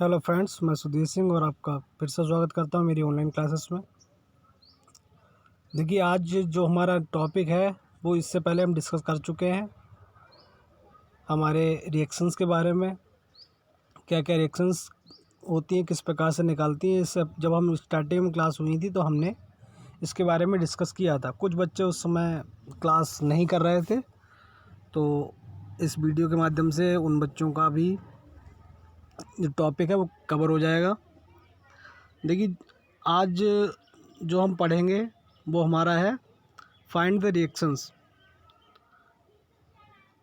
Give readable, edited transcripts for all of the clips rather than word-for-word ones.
Hello friends, मैं सुधीर सिंह और आपका फिर से स्वागत करता हूं मेरी ऑनलाइन क्लासेस में। देखिए, आज जो हमारा टॉपिक है वो इससे पहले हम डिस्कस कर चुके हैं हमारे रिएक्शंस के बारे में। क्या क्या रिएक्शंस होती हैं, किस प्रकार से निकालती हैं, इससे जब हम स्टार्टिंग में क्लास हुई थी तो हमने इसके बारे में डिस्कस किया था। कुछ बच्चे उस समय क्लास नहीं कर रहे थे, तो इस वीडियो के माध्यम से उन बच्चों का भी जो टॉपिक है वो कवर हो जाएगा। देखिए, आज जो हम पढ़ेंगे वो हमारा है फाइंड द रिएक्शंस।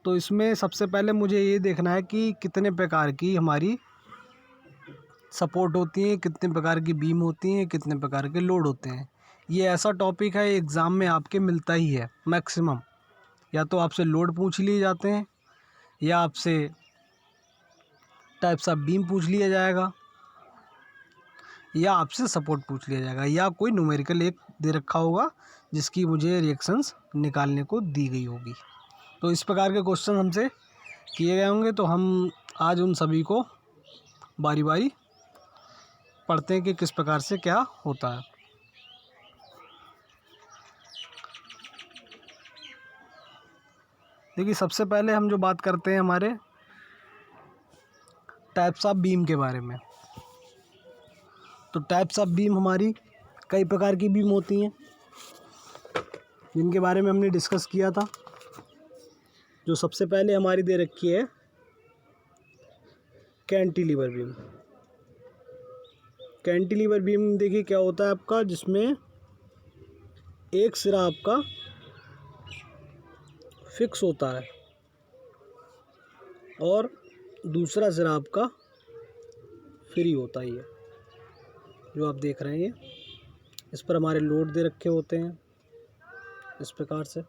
तो इसमें सबसे पहले मुझे ये देखना है कि कितने प्रकार की हमारी सपोर्ट होती हैं, कितने प्रकार की बीम होती हैं, कितने प्रकार के लोड होते हैं। ये ऐसा टॉपिक है एग्ज़ाम में आपके मिलता ही है मैक्सिमम। या तो आपसे लोड पूछ लिए जाते हैं, या आपसे टाइप्स ऑफ बीम पूछ लिया जाएगा, या आपसे सपोर्ट पूछ लिया जाएगा, या कोई न्यूमेरिकल एक दे रखा होगा जिसकी मुझे रिएक्शंस निकालने को दी गई होगी। तो इस प्रकार के क्वेश्चन हमसे किए गए होंगे, तो हम आज उन सभी को बारी बारी पढ़ते हैं कि किस प्रकार से क्या होता है। देखिए, सबसे पहले हम जो बात करते हैं हमारे टाइप्स ऑफ बीम के बारे में। तो टाइप्स ऑफ बीम हमारी कई प्रकार की बीम होती हैं जिनके बारे में हमने डिस्कस किया था। जो सबसे पहले हमारी दे रखी है कैंटिलीवर बीम। कैंटिलीवर बीम देखिए क्या होता है आपका, जिसमें एक सिरा आपका फिक्स होता है और दूसरा सिरा आपका फ्री होता ही है। जो आप देख रहे हैं इस पर हमारे लोड दे रखे होते हैं इस प्रकार से।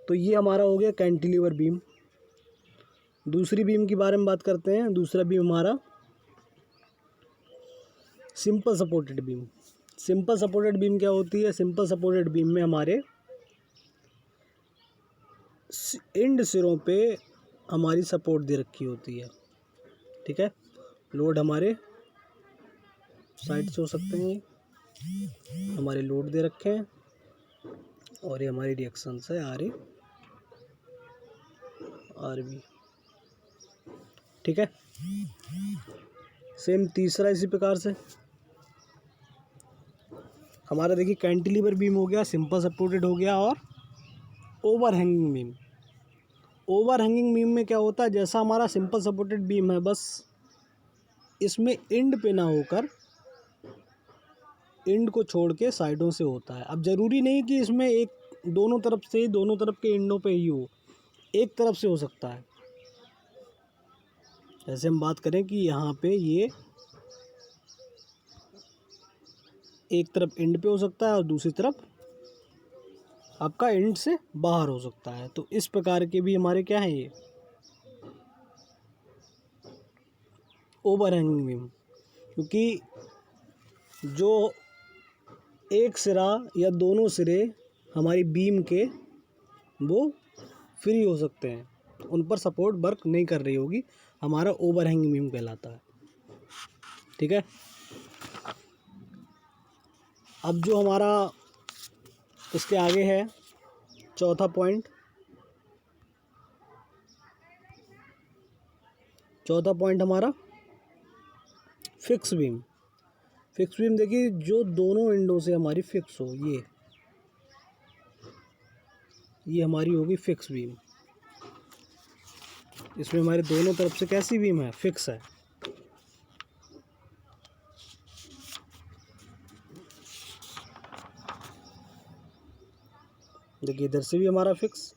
तो ये हमारा हो गया कैंटिलीवर बीम। दूसरी बीम के बारे में बात करते हैं। दूसरा बीम हमारा simple supported beam. Simple supported beam क्या होती है? सिंपल सपोर्टेड बीम में हमारे एंड सिरों पे हमारी सपोर्ट दे रखी होती है। ठीक है, लोड हमारे साइड से हो सकते हैं, हमारे लोड दे रखे हैं, और ये हमारी रिएक्शन है आर ए आर बी। ठीक है, सेम तीसरा इसी प्रकार से हमारा देखिए कैंटिलीवर बीम हो गया, सिंपल सपोर्टेड हो गया, और over hanging beam. Over hanging beam में क्या होता है, जैसा हमारा सिंपल सपोर्टेड बीम है, बस इसमें एंड पे ना होकर एंड को छोड़ के साइडों से होता है। अब ज़रूरी नहीं कि इसमें एक दोनों तरफ से, दोनों तरफ के एंडों पे ही हो, एक तरफ से हो सकता है। जैसे हम बात करें कि यहाँ पे ये एक तरफ एंड पे हो सकता है और दूसरी तरफ आपका एंड से बाहर हो सकता है। तो इस प्रकार के भी हमारे क्या है, ये ओवर हैंगिंग बीम। क्योंकि जो एक सिरा या दोनों सिरे हमारी बीम के वो फ्री हो सकते हैं, उन पर सपोर्ट वर्क नहीं कर रही होगी, हमारा ओवर हैंगिंग बीम कहलाता है। ठीक है, अब जो हमारा इसके आगे है चौथा पॉइंट। चौथा पॉइंट हमारा फिक्स बीम। फिक्स बीम देखिए, जो दोनों एंडों से हमारी फिक्स हो, ये हमारी होगी फिक्स बीम। इसमें हमारे दोनों तरफ से कैसी बीम है, फिक्स है। देखिए इधर से भी हमारा फिक्स।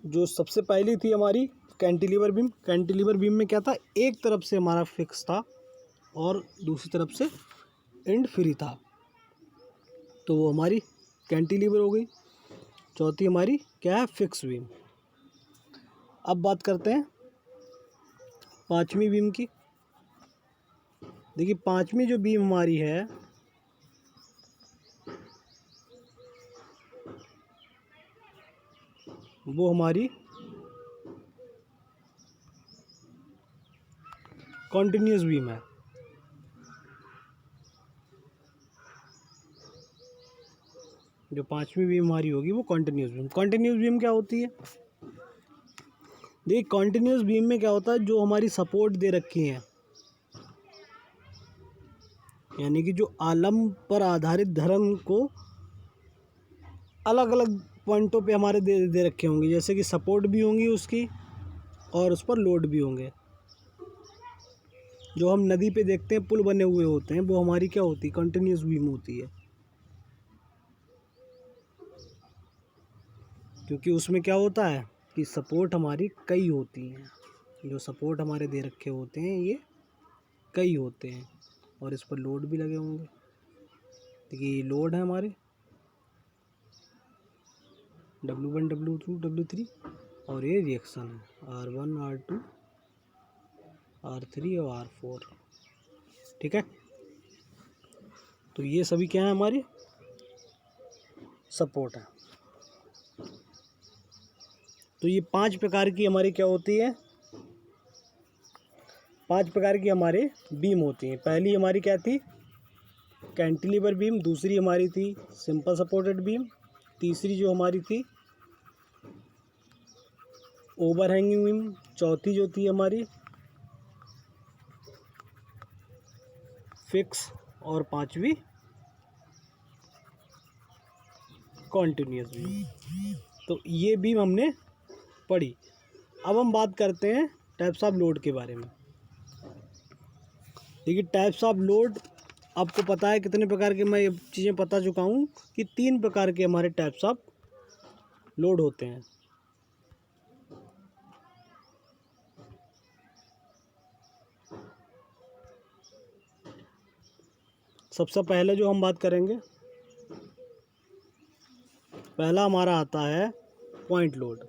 जो सबसे पहली थी हमारी कैंटिलीवर बीम। कैंटिलीवर बीम में क्या था, एक तरफ से हमारा फिक्स था और दूसरी तरफ से एंड फ्री था, तो वो हमारी कैंटिलीवर हो गई। चौथी हमारी क्या है, फिक्स बीम। अब बात करते हैं पांचवी बीम की। देखिए पांचवी जो बीम हमारी है, वो हमारी कॉन्टिन्यूस बीम है। जो पांचवी बीम हमारी होगी वो कॉन्टिन्यूस बीम। कॉन्टिन्यूस बीम क्या होती है? देखिए कॉन्टिन्यूस बीम में क्या होता है, जो हमारी सपोर्ट दे रखी है, यानी कि जो आलम पर आधारित धर्म को अलग अलग पॉइंटों पे हमारे दे रखे होंगे, जैसे कि सपोर्ट भी होंगी उसकी और उस पर लोड भी होंगे। जो हम नदी पे देखते हैं पुल बने हुए होते हैं, वो हमारी क्या होती है? कंटिन्यूस बीम होती है, क्योंकि उसमें क्या होता है कि सपोर्ट हमारी कई होती हैं। जो सपोर्ट हमारे दे रखे होते हैं ये कई होते हैं और इस पर लोड भी लगे होंगे। देखिए ये लोड है हमारे W1 W2 W3 और ये रिएक्शन है R1 R2 R3 और R4। ठीक है, तो ये सभी क्या है? हमारे सपोर्ट है। तो ये 5 प्रकार की हमारी क्या होती है? 5 प्रकार की हमारे बीम होती हैं। पहली हमारी क्या थी? Cantilever beam. दूसरी हमारी थी सिंपल सपोर्टेड बीम। तीसरी जो हमारी थी ओवरहैंगिंग बीम। चौथी जो थी हमारी फिक्स। और पांचवी कॉन्टिन्यूस बीम। तो ये बीम हमने पढ़ी। अब हम बात करते हैं टाइप्स ऑफ लोड के बारे में। देखिए टाइप्स ऑफ लोड आपको पता है कितने प्रकार के, मैं ये चीज़ें बता चुका हूँ कि 3 प्रकार के हमारे टाइप्स ऑफ लोड होते हैं। सबसे पहले जो हम बात करेंगे, पहला हमारा आता है पॉइंट लोड।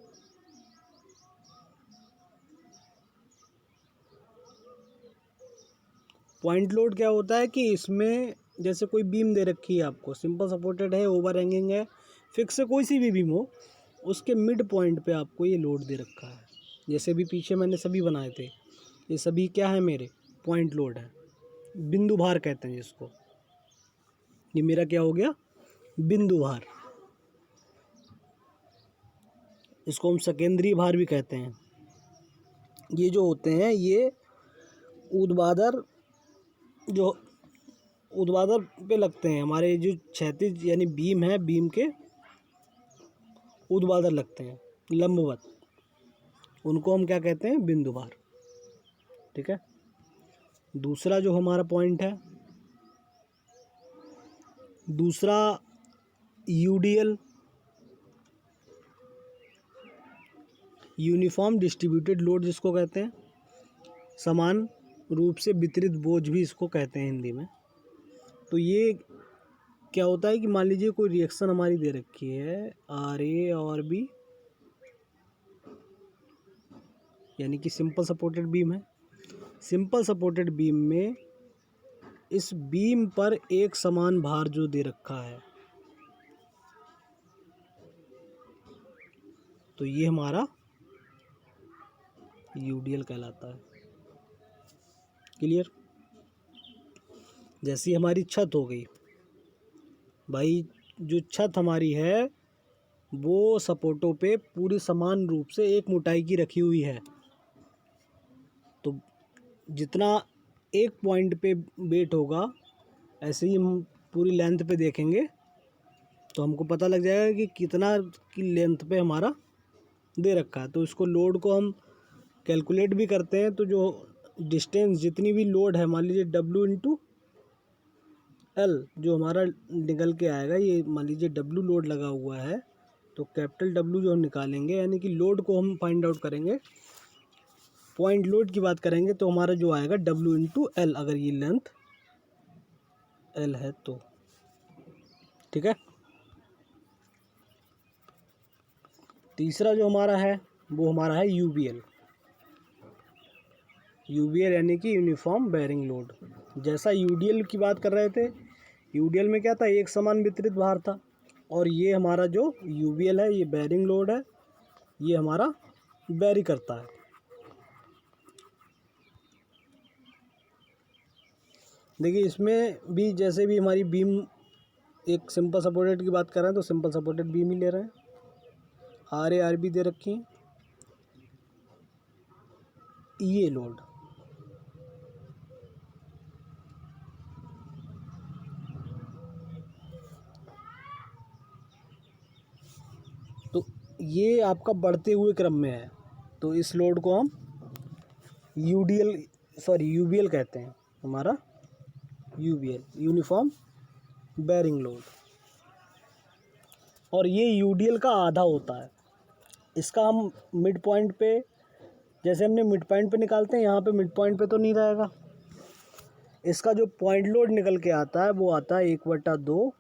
पॉइंट लोड क्या होता है कि इसमें जैसे कोई बीम दे रखी है आपको, सिंपल सपोर्टेड है, ओवर हैंगिंग है, फिक्स है, कोई सी भी बीम हो, उसके मिड पॉइंट पे आपको ये लोड दे रखा है। जैसे भी पीछे मैंने सभी बनाए थे, ये सभी क्या है? मेरे पॉइंट लोड है। बिंदु भार कहते हैं जिसको। ये मेरा क्या हो गया? बिंदु भार। इसको हम सेकेंडरी भार भी कहते हैं। ये जो होते हैं ये ऊर्ध्वाधर, जो ऊर्ध्वाधर पे लगते हैं, हमारे जो क्षैतिज यानी बीम है, बीम के ऊर्ध्वाधर लगते हैं, लंबवत, उनको हम क्या कहते हैं? बिंदु भार। ठीक है, दूसरा जो हमारा पॉइंट है, दूसरा यूडीएल, यूनिफॉर्म डिस्ट्रीब्यूटेड लोड जिसको कहते हैं, समान रूप से वितरित बोझ भी इसको कहते हैं हिंदी में। तो ये क्या होता है कि मान लीजिए कोई रिएक्शन हमारी दे रखी है RA और B, यानी कि सिंपल सपोर्टेड बीम है। सिंपल सपोर्टेड बीम में इस बीम पर एक समान भार जो दे रखा है, तो ये हमारा यूडीएल कहलाता है। क्लियर? जैसी हमारी छत हो गई भाई, जो छत हमारी है वो सपोर्टों पे पूरी समान रूप से एक मोटाई की रखी हुई है, तो जितना एक पॉइंट पे वेट होगा, ऐसे ही हम पूरी लेंथ पे देखेंगे तो हमको पता लग जाएगा कि कितना की लेंथ पे हमारा दे रखा है। तो इसको लोड को हम कैलकुलेट भी करते हैं। तो जो डिस्टेंस, जितनी भी लोड है, मान लीजिए W/L जो हमारा निकल के आएगा, ये मान लीजिए W लोड लगा हुआ है, तो कैपिटल W जो हम निकालेंगे, यानी कि लोड को हम फाइंड आउट करेंगे, पॉइंट लोड की बात करेंगे, तो हमारा जो आएगा W/L, अगर ये लेंथ L है तो। ठीक है, तीसरा जो हमारा है वो हमारा है UBL। UBL यानी कि यूनिफॉर्म बेयरिंग लोड। जैसा UDL की बात कर रहे थे, UDL में क्या था? एक समान वितरित भार था, और ये हमारा जो UBL है ये बेयरिंग लोड है, ये हमारा बेरी करता है। देखिए इसमें भी जैसे भी हमारी बीम एक सिंपल सपोर्टेड की बात कर रहे हैं तो सिंपल सपोर्टेड बीम ही ले रहे हैं। आर बी दे रखी है। ये लोड तो ये आपका बढ़ते हुए क्रम में है, तो इस लोड को हम यूबीएल कहते हैं। हमारा यूबीएल यूनिफॉर्म बेरिंग लोड, और ये यूडीएल का आधा होता है। इसका हम मिड पॉइंट पे, जैसे हमने मिड पॉइंट पे निकालते हैं, यहाँ पे मिड पॉइंट पे तो नहीं रहेगा। इसका जो पॉइंट लोड निकल के आता है वो आता है 1/2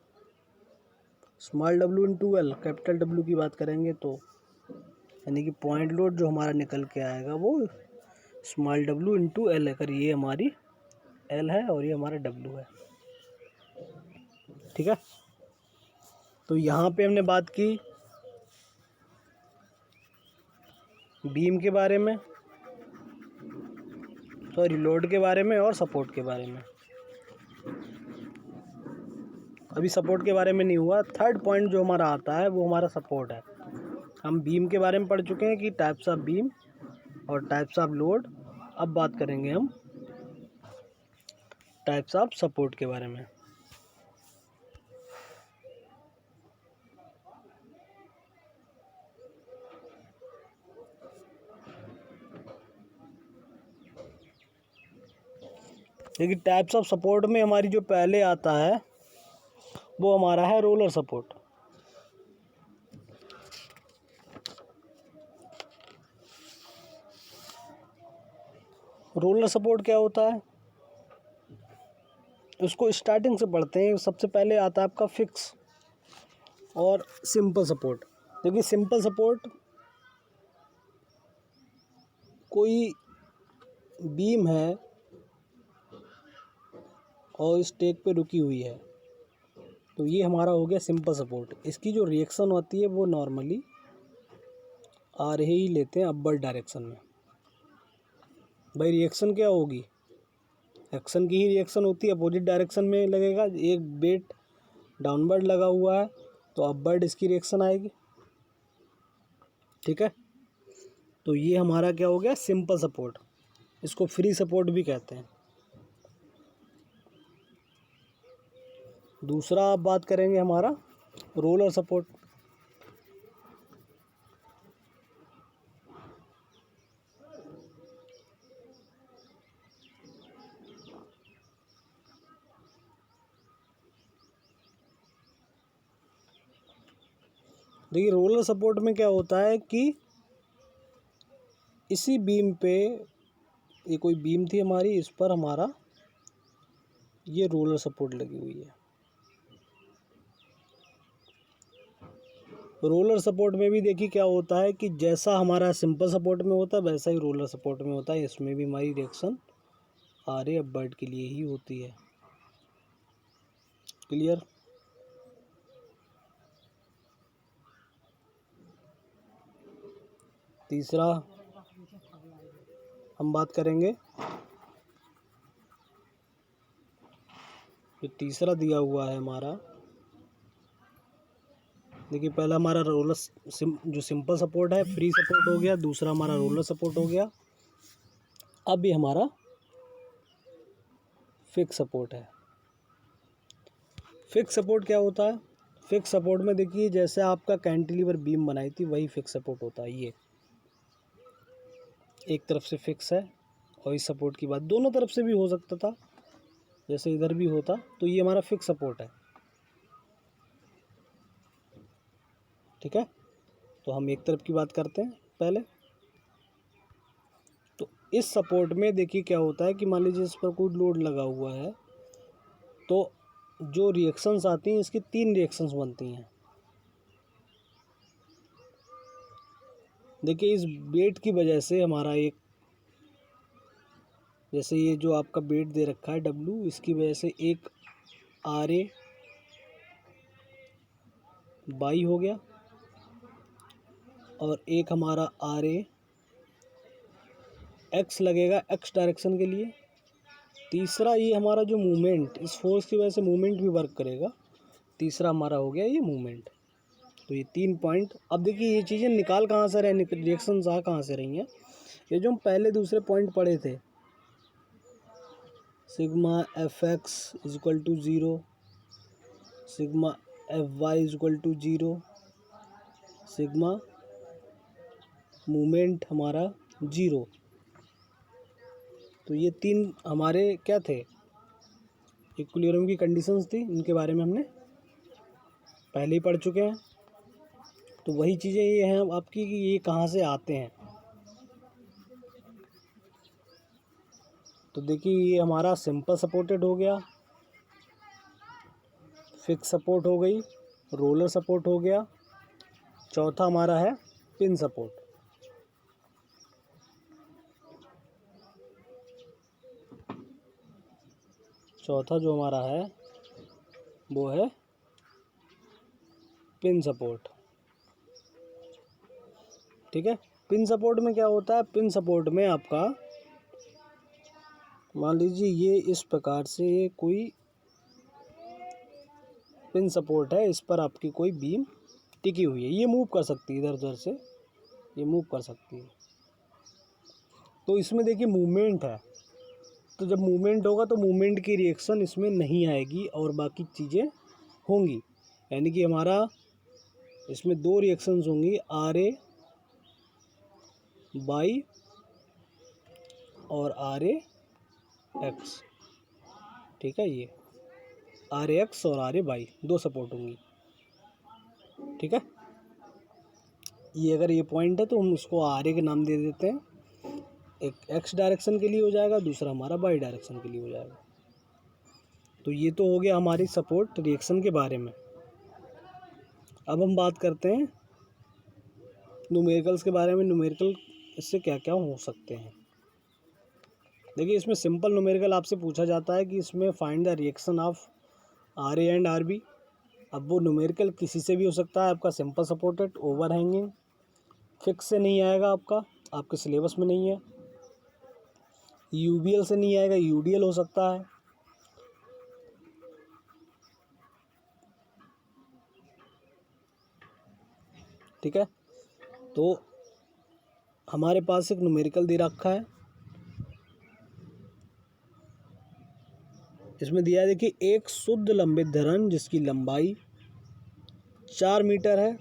small W into L, capital W की बात करेंगे तो, यानी कि पॉइंट लोड जो हमारा निकल के आएगा वो स्मॉल डब्ल्यू इंटू एल है। अगर ये हमारी एल है और ये हमारा डब्ल्यू है, ठीक है। तो यहाँ पे हमने बात की बीम के बारे में, लोड के बारे में और सपोर्ट के बारे में। अभी सपोर्ट के बारे में नहीं हुआ। थर्ड पॉइंट जो हमारा आता है वो हमारा सपोर्ट है। हम बीम के बारे में पढ़ चुके हैं कि टाइप्स ऑफ बीम और टाइप्स ऑफ लोड। अब बात करेंगे हम टाइप्स ऑफ सपोर्ट के बारे में। देखिए टाइप्स ऑफ सपोर्ट में हमारी जो पहले आता है वो हमारा है रोलर सपोर्ट। रोलर सपोर्ट क्या होता है, उसको स्टार्टिंग से पढ़ते हैं। सबसे पहले आता है आपका फिक्स और सिंपल सपोर्ट। देखिए सिंपल सपोर्ट कोई बीम है और इस टेक पे रुकी हुई है, तो ये हमारा हो गया सिंपल सपोर्ट। इसकी जो रिएक्शन होती है वो नॉर्मली आ रहे ही लेते हैं अपवर्ड डायरेक्शन में। भाई रिएक्शन क्या होगी, एक्शन की ही रिएक्शन होती है, अपोजिट डायरेक्शन में लगेगा। एक वेट डाउनवर्ड लगा हुआ है तो अपवर्ड इसकी रिएक्शन आएगी, ठीक है। तो ये हमारा क्या हो गया सिंपल सपोर्ट। इसको फ्री सपोर्ट भी कहते हैं। दूसरा आप बात करेंगे हमारा रोलर सपोर्ट। देखिए रोलर सपोर्ट में क्या होता है कि इसी बीम पे, ये कोई बीम थी हमारी, इस पर हमारा ये रोलर सपोर्ट लगी हुई है। रोलर सपोर्ट में भी देखिए क्या होता है कि जैसा हमारा सिंपल सपोर्ट में होता है वैसा ही रोलर सपोर्ट में होता है। इसमें भी हमारी रिएक्शन आर ए अपवर्ड के लिए ही होती है। क्लियर। तीसरा हम बात करेंगे, जो तीसरा दिया हुआ है हमारा, देखिए पहला हमारा रोलर जो सिंपल सपोर्ट है फ्री सपोर्ट हो गया, दूसरा हमारा रोलर सपोर्ट हो गया। अब ये हमारा फिक्स सपोर्ट है। फिक्स सपोर्ट क्या होता है, फिक्स सपोर्ट में देखिए जैसे आपका कैंटिलीवर बीम बनाई थी वही फिक्स सपोर्ट होता है। ये एक तरफ से फिक्स है और इस सपोर्ट की बात दोनों तरफ से भी हो सकता था, जैसे इधर भी होता, तो ये हमारा फिक्स सपोर्ट है, ठीक है। तो हम एक तरफ की बात करते हैं पहले। तो इस सपोर्ट में देखिए क्या होता है कि मान लीजिए इस पर कोई लोड लगा हुआ है, तो जो रिएक्शंस आती हैं इसकी 3 रिएक्शंस बनती हैं। देखिए इस वेट की वजह से हमारा एक, जैसे ये जो आपका वेट दे रखा है डब्ल्यू, इसकी वजह से एक आर ए बाई हो गया और एक हमारा आर ए एक्स लगेगा एक्स डायरेक्शन के लिए, तीसरा ये हमारा जो मूवमेंट, इस फोर्स की वजह से मूवमेंट भी वर्क करेगा। तीसरा हमारा हो गया ये मूवमेंट। तो ये 3 पॉइंट। अब देखिए ये चीज़ें निकाल कहाँ से रहे, रिएक्शंस आ कहाँ से रही हैं, ये जो हम पहले दूसरे पॉइंट पढ़े थे, sigma F X is equal to 0, sigma F Y is equal to 0, sigma movement हमारा 0। तो ये 3 हमारे क्या थे, इक्विलिब्रियम की कंडीशंस थी, इनके बारे में हमने पहले ही पढ़ चुके हैं। तो वही चीज़ें ये हैं आपकी कि ये कहाँ से आते हैं। तो देखिए ये हमारा सिंपल सपोर्टेड हो गया, फिक्स सपोर्ट हो गई, रोलर सपोर्ट हो गया, चौथा हमारा है पिन सपोर्ट। चौथा जो हमारा है वो है पिन सपोर्ट। ठीक है, पिन सपोर्ट में क्या होता है, पिन सपोर्ट में आपका मान लीजिए ये इस प्रकार से ये कोई पिन सपोर्ट है, इस पर आपकी कोई बीम टिकी हुई है, ये मूव कर सकती है, इधर उधर से ये मूव कर सकती है। तो इसमें देखिए मूवमेंट है, तो जब मूवमेंट होगा तो मूवमेंट की रिएक्शन इसमें नहीं आएगी और बाकी चीज़ें होंगी। यानी कि हमारा इसमें 2 रिएक्शंस होंगी, आर ए बाई और आर ए एक्स। ठीक है, ये आर ए एक्स और आर ए बाई 2 सपोर्ट होंगी। ठीक है, ये अगर ये पॉइंट है तो हम उसको आर ए के नाम दे देते हैं। एक एक्स डायरेक्शन के लिए हो जाएगा, दूसरा हमारा वाई डायरेक्शन के लिए हो जाएगा। तो ये तो हो गया हमारी सपोर्ट रिएक्शन के बारे में। अब हम बात करते हैं न्यूमेरिकल्स के बारे में। न्यूमेरिकल इससे क्या क्या हो सकते हैं। देखिए इसमें सिंपल न्यूमेरिकल आपसे पूछा जाता है कि इसमें find the reaction of R A and R B. अब वो न्यूमेरिकल किसी से भी हो सकता है, आपका simple supported, over hanging, fix से नहीं आएगा, आपके सिलेबस में नहीं है, यूबीएल से नहीं आएगा, यूडीएल हो सकता है। ठीक है, तो हमारे पास एक न्यूमेरिकल दे रखा है, इसमें दिया है देखिए एक शुद्ध लंबित धरन जिसकी लंबाई 4 मीटर है,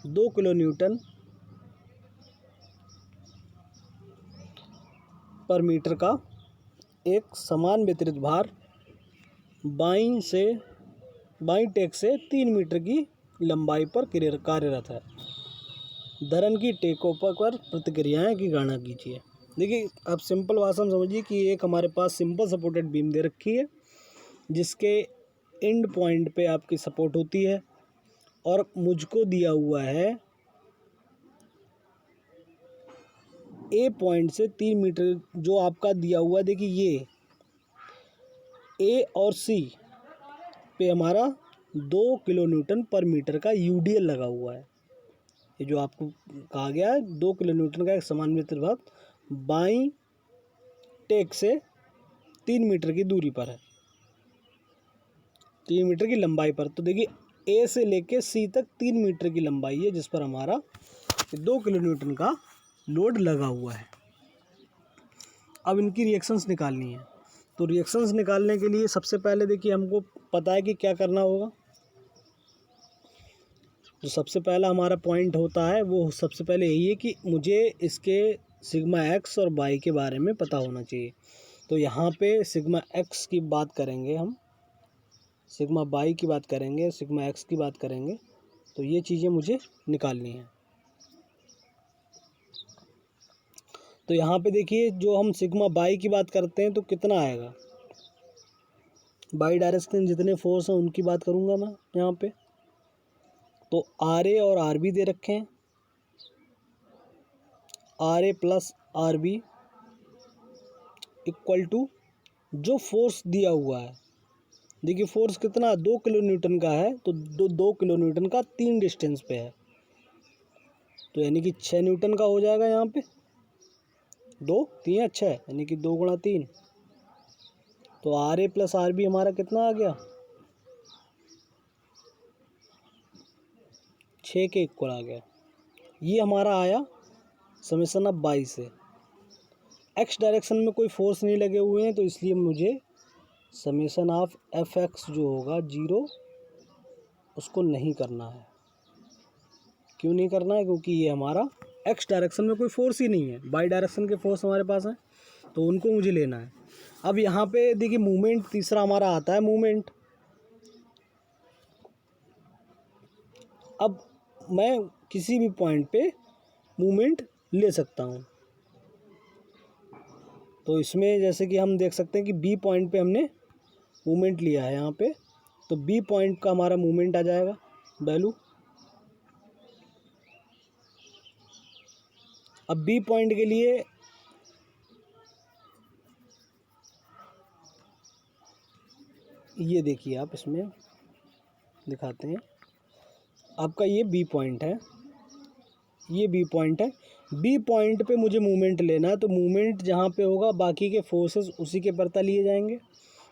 2 किलो न्यूटन पर मीटर का एक समान वितरित भार बाईं टेक से 3 मीटर की लंबाई पर कार्यरत है। धरन की टेकों पर प्रतिक्रियाएं की गणना कीजिए। देखिए अब सिंपल भाषा में समझिए कि एक हमारे पास सिंपल सपोर्टेड बीम दे रखी है जिसके एंड पॉइंट पे आपकी सपोर्ट होती है और मुझको दिया हुआ है ए पॉइंट से 3 मीटर जो आपका दिया हुआ है। देखिए ये ए और सी पे हमारा 2 किलो न्यूटन पर मीटर का यूडीएल लगा हुआ है। ये जो आपको कहा गया है 2 किलो न्यूटन का एक समान वितरित भार बाईं टेक से 3 मीटर की दूरी पर है, 3 मीटर की लंबाई पर। तो देखिए ए से लेके सी तक 3 मीटर की लंबाई है जिस पर हमारा 2 किलो न्यूटन का लोड लगा हुआ है। अब इनकी रिएक्शंस निकालनी है। तो रिएक्शंस निकालने के लिए सबसे पहले देखिए हमको पता है कि क्या करना होगा। जो सबसे पहला हमारा पॉइंट होता है वो सबसे पहले यही है कि मुझे इसके सिग्मा एक्स और वाई के बारे में पता होना चाहिए। तो यहाँ पे सिग्मा एक्स की बात करेंगे हम, सिग्मा वाई की बात करेंगे, सिग्मा एक्स की बात करेंगे। तो ये चीज़ें मुझे निकालनी है। तो यहाँ पे देखिए जो हम सिग्मा वाई की बात करते हैं तो कितना आएगा, बाई डायरेक्शन जितने फोर्स हैं उनकी बात करूँगा मैं यहाँ पे। तो आर ए और आर बी दे रखे हैं, R A plus R B equal to जो फोर्स दिया हुआ है। देखिए फोर्स कितना 2 किलो न्यूटन का है, तो 2 किलो न्यूटन का 3 डिस्टेंस पे है, तो यानी कि 6 न्यूटन का हो जाएगा यहाँ पे। 2 3 6 यानी कि 2 गुणा 3 तो R A plus R B हमारा कितना आ गया, 6 के इक्वल आ गया। ये हमारा आया समेसन ऑफ 22 से। एक्स डायरेक्शन में कोई फोर्स नहीं लगे हुए हैं, तो इसलिए मुझे समेसन ऑफ एफ एक्स जो होगा 0 उसको नहीं करना है। क्यों नहीं करना है? क्योंकि ये हमारा एक्स डायरेक्शन में कोई फोर्स ही नहीं है, वाई डायरेक्शन के फोर्स हमारे पास हैं, तो उनको मुझे लेना है। अब यहाँ पे देखिए मूवमेंट तीसरा हमारा आता है मूवमेंट। अब मैं किसी भी पॉइंट पे मूवमेंट ले सकता हूँ। तो इसमें जैसे कि हम देख सकते हैं कि बी पॉइंट पे हमने मूवमेंट लिया है यहाँ पे, तो बी पॉइंट का हमारा मूवमेंट आ जाएगा वैल्यू। अब बी पॉइंट के लिए ये देखिए, आप इसमें दिखाते हैं, आपका ये बी पॉइंट है, ये बी पॉइंट है। बी पॉइंट पे मुझे मूवमेंट लेना है, तो मूवमेंट जहाँ पे होगा बाकी के फोर्सेस उसी के परता लिए जाएंगे।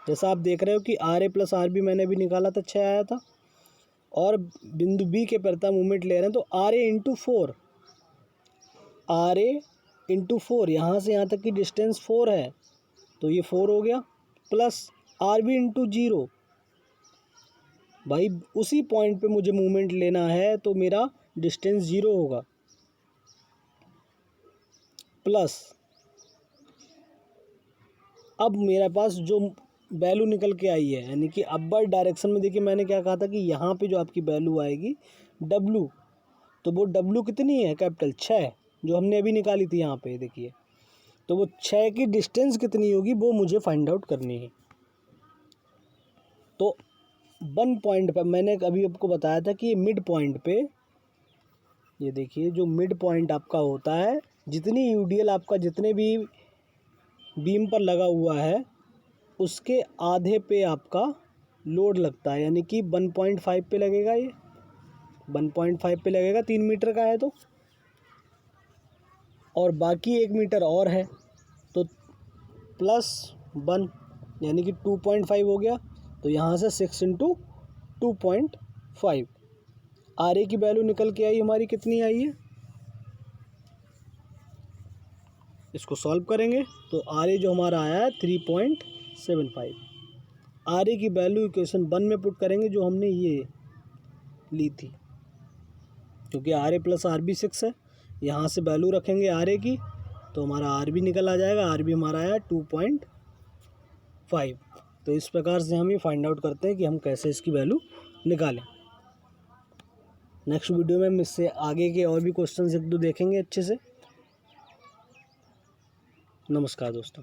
जैसा आप देख रहे हो कि R A plus R B मैंने भी निकाला था, 6 आया था, और बिंदु बी के परता मूवमेंट ले रहे हैं, तो R A into 4, R A into 4, यहाँ से यहाँ तक की डिस्टेंस 4 है, तो ये 4 हो गया, प्लस आर बी इंटू 0। भाई उसी पॉइंट पे मुझे मूवमेंट लेना है, तो मेरा डिस्टेंस 0 होगा, प्लस अब मेरे पास जो वैल्यू निकल के आई है, यानी कि अपर डायरेक्शन में देखिए मैंने क्या कहा था कि यहाँ पे जो आपकी वैल्यू आएगी W, तो वो W कितनी है, कैपिटल 6, जो हमने अभी निकाली थी यहाँ पे देखिए, तो वो 6 की डिस्टेंस कितनी होगी वो मुझे फाइंड आउट करनी है। तो 1 पॉइंट पर मैंने अभी आपको बताया था कि मिड पॉइंट पे, ये देखिए जो मिड पॉइंट आपका होता है, जितनी यूडीएल आपका जितने भी बीम पर लगा हुआ है उसके आधे पे आपका लोड लगता है, यानी कि 1.5 पे लगेगा, ये 1.5 पे लगेगा, 3 मीटर का है तो, और बाकी 1 मीटर और है, तो +1 यानी कि 2.5 हो गया। तो यहाँ से 6 इंटू 2.5, आर ए की वैल्यू निकल के आई हमारी, कितनी आई है, इसको सॉल्व करेंगे तो आर ए जो हमारा आया है 3.75। आर ए की वैल्यू इक्वेशन 1 में पुट करेंगे जो हमने ये ली थी, क्योंकि R A plus R B 6 है, यहाँ से वैल्यू रखेंगे आर ए की, तो हमारा आर बी निकल आ जाएगा, आर बी हमारा आया 2.5। तो इस प्रकार से हम ये फाइंड आउट करते हैं कि हम कैसे इसकी वैल्यू निकालें। नेक्स्ट वीडियो में हम इससे आगे के और भी क्वेश्चन 1-2 देखेंगे अच्छे से। नमस्कार दोस्तों।